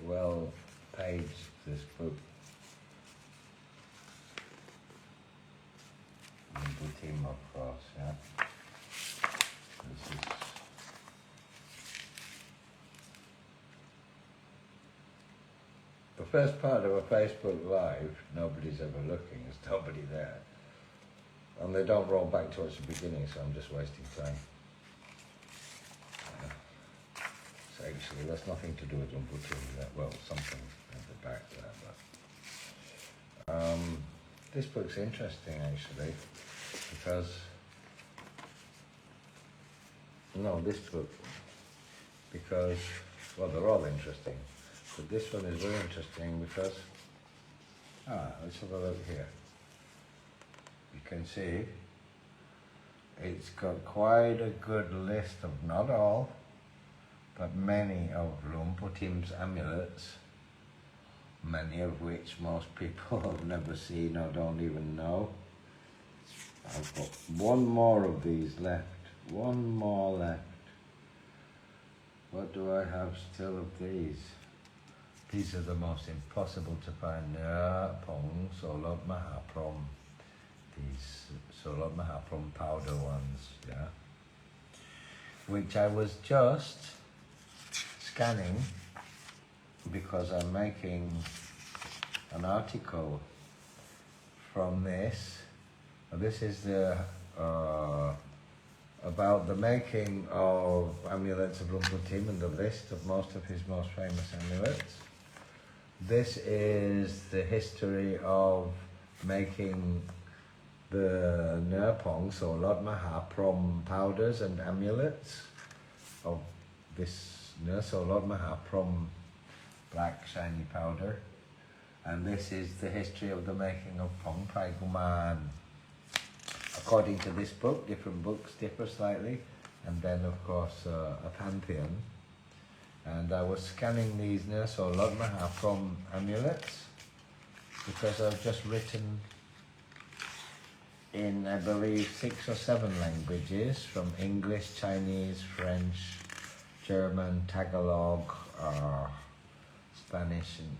well paged, this book. Lumbu team, of course, yeah. This is the first part of a Facebook Live. Nobody's ever looking, there's nobody there. And they don't roll back towards the beginning, so I'm just wasting time. So actually, that's nothing to do with Lumbu team, well, something at the back there, but this book's interesting actually, because this book, because, well, they're all interesting, but this one is very interesting because, let's have a look here. You can see it's got quite a good list of, not all, but many of Lumbu team's amulets, many of which most people have never seen or don't even know. I've got one more of these left, one more left. What do I have still of these? These are the most impossible to find. Pong, Maha, Prohm. These Maha, Prohm powder ones, yeah. Which I was just scanning because I'm making an article from this. This is the about the making of amulets of Lumbu team and the list of most of his most famous amulets. This is the history of making the Pong, Maha, Prohm powders and amulets of this Maha, Prohm black shiny powder. And this is the history of the making of Pong Pai Guman. According to this book, different books differ slightly, and then of course a pantheon. And I was scanning these Maha, Prohm amulets because I've just written in, I believe, 6 or 7 languages, from English, Chinese, French, German, Tagalog, Spanish and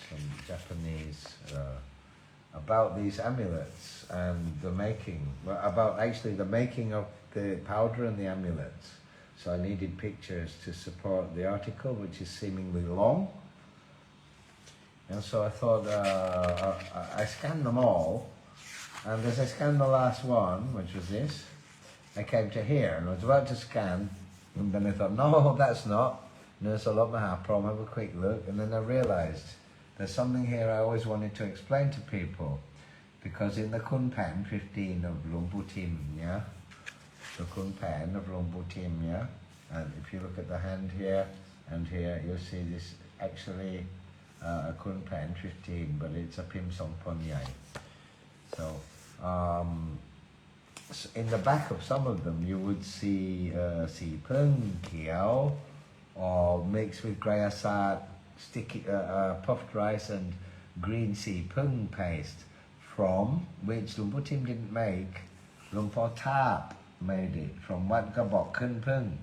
some Japanese, about these amulets and the making, about actually the making of the powder and the amulets. So I needed pictures to support the article, which is seemingly long. And so I thought, I scanned them all, and as I scanned the last one, which was this, I came to here and I was about to scan, and then I thought, no, that's not. Maha, Prohm, have a quick look, and then I realised there's something here I always wanted to explain to people, because in the Kun Pen 15 of Lumbu team, yeah, the Kun Pen of Lumbu team, yeah, and if you look at the hand here and here, you'll see this actually a Kun Pen 15, but it's a Pim Song Pon Yai. So, in the back of some of them, you would see Si Pung Kiao, or mixed with grey assad, sticky puffed rice and green Si Pung paste, from which Lumbu team didn't make. Lumpur Tap made it from Wat Gabok Kun Pung.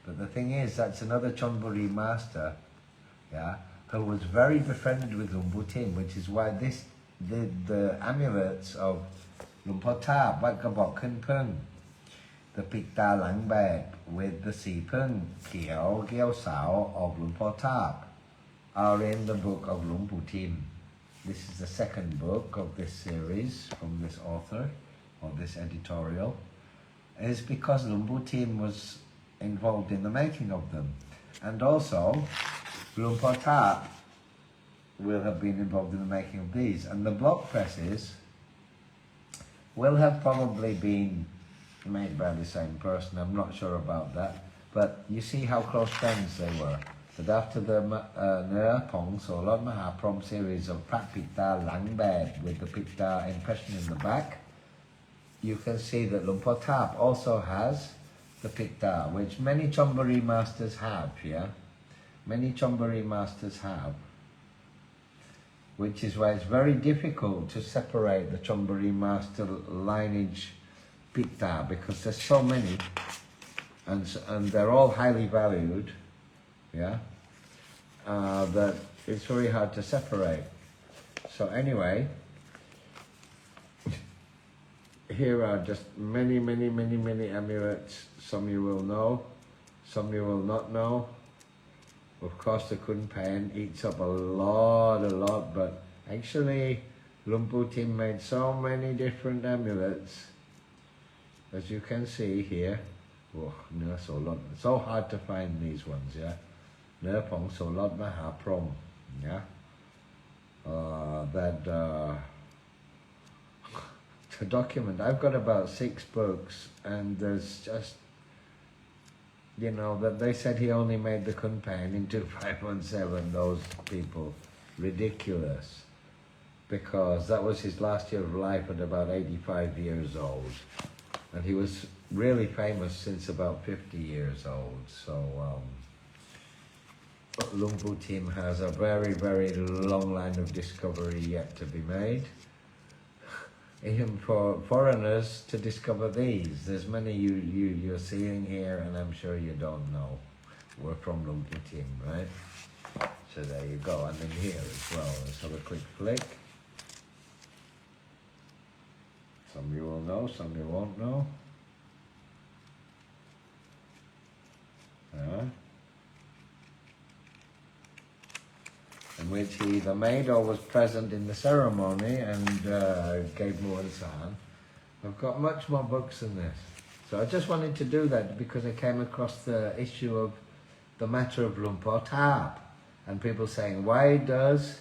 But the thing is, that's another Chonburi master, yeah, who was very befriended with Lumbu team, which is why the amulets of Lumpur Tap, Wat Gabok Kun Pung, the Pikta Lang Bag with the Si Pung Kiao Giao Sao of Lumpur Tap are in the book of Lumbu team. This is the second book of this series from this author, or this editorial. Is because Lumbu team was involved in the making of them. And also, Lumpur Tap will have been involved in the making of these. And the block presses will have probably been made by the same person. I'm not sure about that. But you see how close friends they were. But after the Pong, Maha, Prohm series of Prat Pikta Lang Bed with the Pikta impression in the back, you can see that Lumpur Tap also has the Pikta, which many Chonburi masters have, yeah? Many Chonburi masters have. Which is why it's very difficult to separate the Chonburi master lineage Pikta, because there's so many, and they're all highly valued, yeah? that it's very hard to separate. So anyway, here are just many amulets. Some you will know, some you will not know. Of course, the kun pen eats up a lot, but actually Luang Pu Tim made so many different amulets, as you can see here. Oh, so hard to find these ones, yeah. Pong so lot Maha Prohm, yeah. To document, I've got about 6 books, and there's just, you know, that they said he only made the kun pen in 2517, those people, ridiculous. Because that was his last year of life at about 85 years old. And he was really famous since about 50 years old. So Luang Pu Tim has a very long line of discovery yet to be made. Even for foreigners to discover these. There's many you're seeing here, and I'm sure you don't know. We're from Luang Pu Tim, right? So there you go, and then here as well. Let's have a quick flick. Some you will know, some you won't know. In which he either made or was present in the ceremony and gave Muan San. I've got much more books than this. So I just wanted to do that because I came across the issue of the matter of Luang Por Tap. And people saying, why does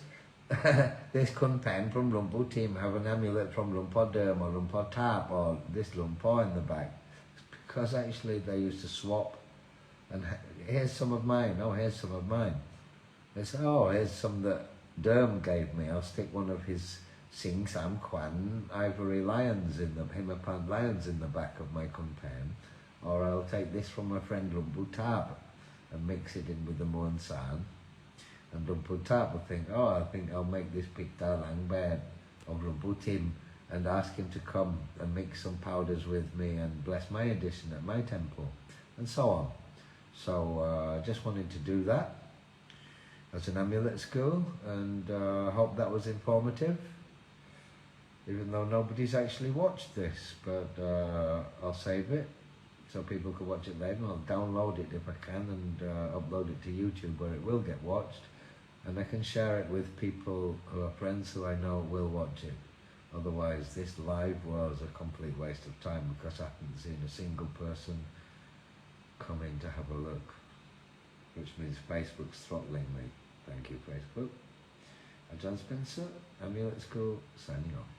this kun pen from Luang Pu Tim have an amulet from Luang Por Derm or Luang Por Tap or this Luang Por in the back? It's because actually they used to swap. And here's some of mine. Oh, here's some of mine. They say, oh, here's some that Derm gave me. I'll stick one of his Sing Sam Quan ivory lions in the Himapant lions in the back of my kun pen. Or I'll take this from my friend Luang Pu Tap and mix it in with the Muan San. And Luang Pu Tap will think, oh, I think I'll make this Picta Lang bed of Luang Pu Tim and ask him to come and mix some powders with me and bless my edition at my temple, and so on. So I just wanted to do that as an amulet school, and hope that was informative, even though nobody's actually watched this, but I'll save it so people can watch it later. I'll download it if I can and upload it to YouTube where it will get watched, and I can share it with people who are friends who I know will watch it. Otherwise this live was a complete waste of time because I haven't seen a single person come in to have a look, which means Facebook's throttling me. Thank you, Facebook. I'm John Spencer, Amulet School, signing off.